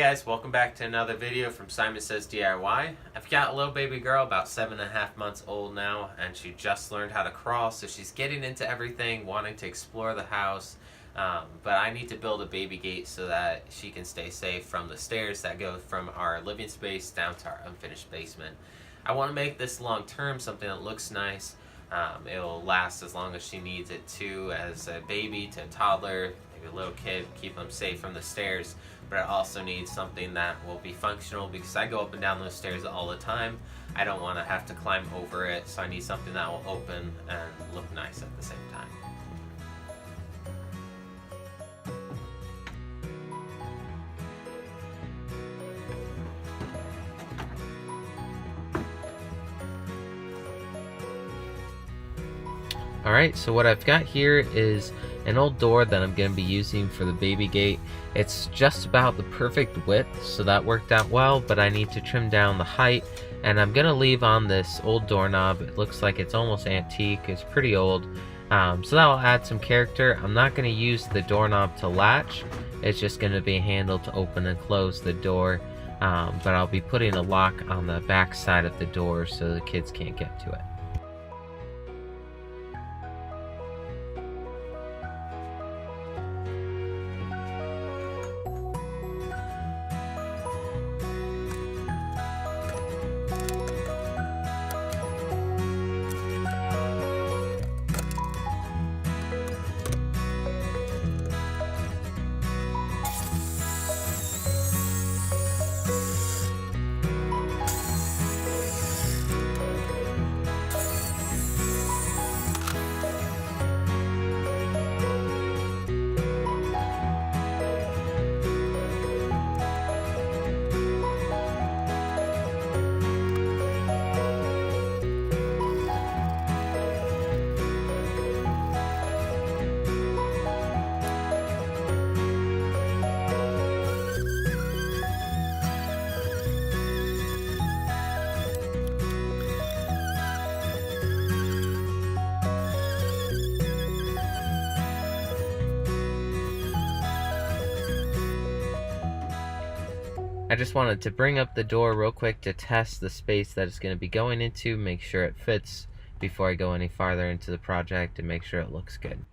guys, welcome back to another video from SimonSaysDIY. I've got a little baby girl about 7.5 months old now, and she just learned how to crawl, so she's getting into everything, wanting to explore the house. But I need to build a baby gate so that she can stay safe from the stairs that go from our living space down to our unfinished basement. I want to make this long term, something that looks nice. It'll last as long as she needs it to, as a baby to a toddler, maybe a little kid, keep them safe from the stairs. But I also need something that will be functional because I go up and down those stairs all the time. I don't want to have to climb over it, so I need something that will open and look nice at the same time. Alright, so what I've got here is an old door that I'm going to be using for the baby gate. It's just about the perfect width, so that worked out well, but I need to trim down the height, and I'm going to leave on this old doorknob. It looks like it's almost antique, it's pretty old, so that will add some character. I'm not going to use the doorknob to latch, it's just going to be a handle to open and close the door, but I'll be putting a lock on the back side of the door so the kids can't get to it. I just wanted to bring up the door real quick to test the space that it's going to be going into, make sure it fits before I go any farther into the project, and make sure it looks good.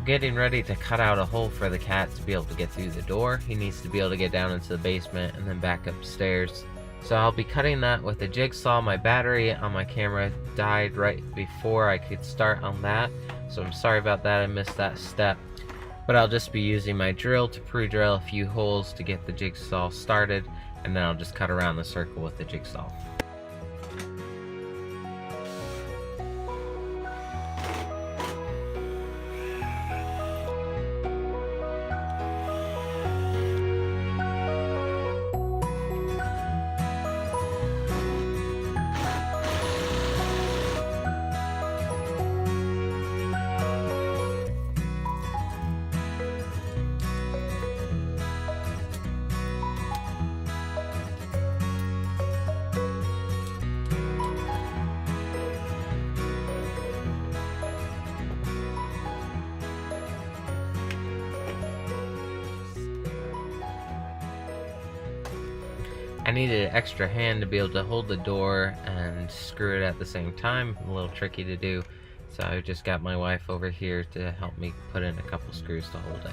Getting ready to cut out a hole for the cat to be able to get through the door. He needs to be able to get down into the basement and then back upstairs. So I'll be cutting that with a jigsaw. My battery on my camera died right before I could start on that, so I'm sorry about that, I missed that step. But I'll just be using my drill to pre-drill a few holes to get the jigsaw started, and then I'll just cut around the circle with the jigsaw. I needed an extra hand to be able to hold the door and screw it at the same time. A little tricky to do, so I just got my wife over here to help me put in a couple screws to hold it.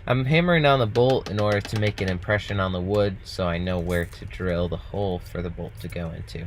I'm hammering down the bolt in order to make an impression on the wood so I know where to drill the hole for the bolt to go into.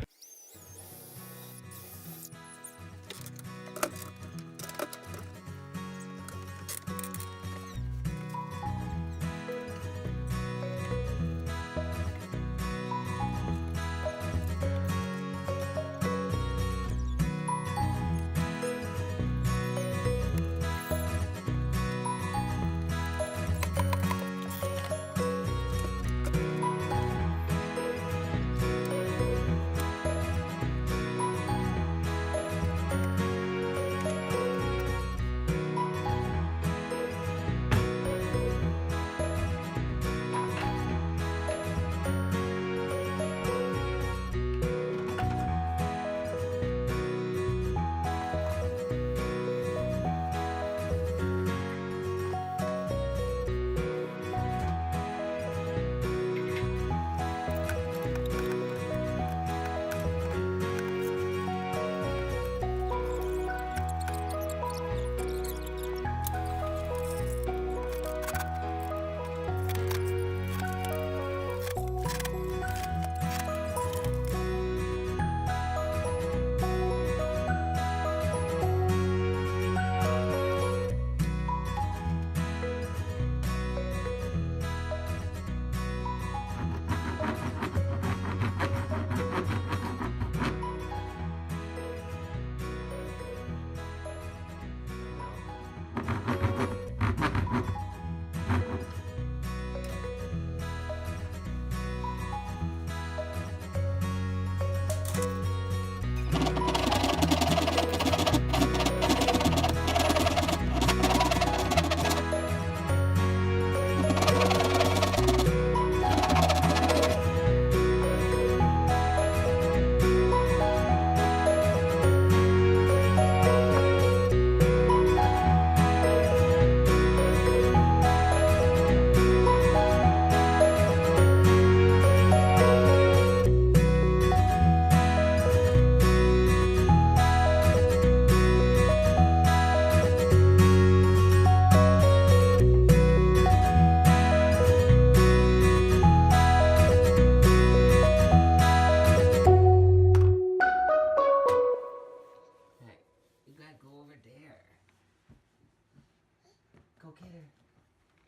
Go get her.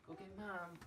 Go get Mom.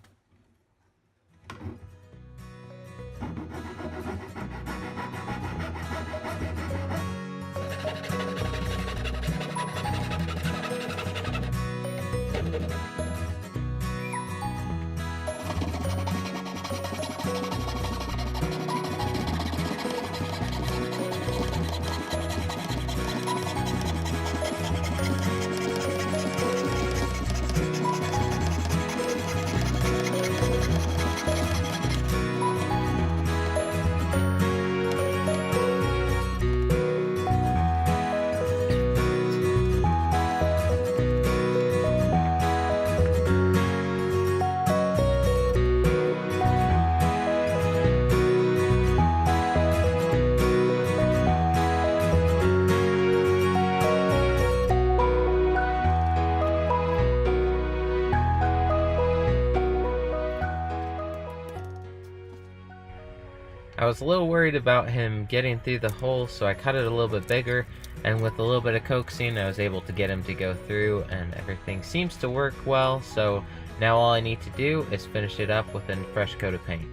I was a little worried about him getting through the hole, so I cut it a little bit bigger, and with a little bit of coaxing I was able to get him to go through, and everything seems to work well, so now all I need to do is finish it up with a fresh coat of paint.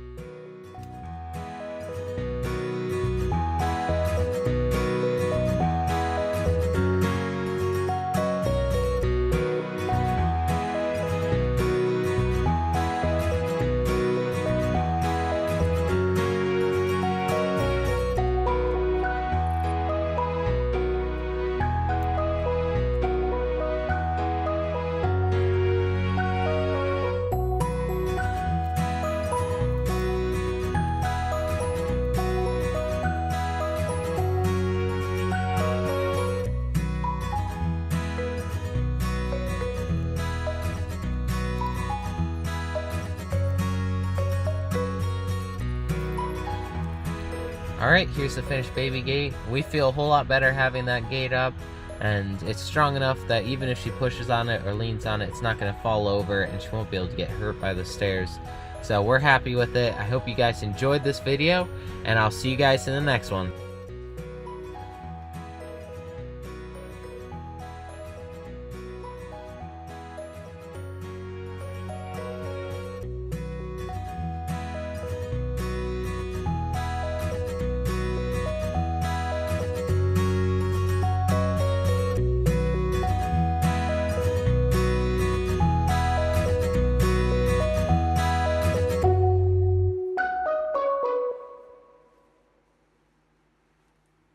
Alright, here's the finished baby gate. We feel a whole lot better having that gate up. and it's strong enough that even if she pushes on it or leans on it, it's not going to fall over and she won't be able to get hurt by the stairs. So we're happy with it. I hope you guys enjoyed this video, and I'll see you guys in the next one.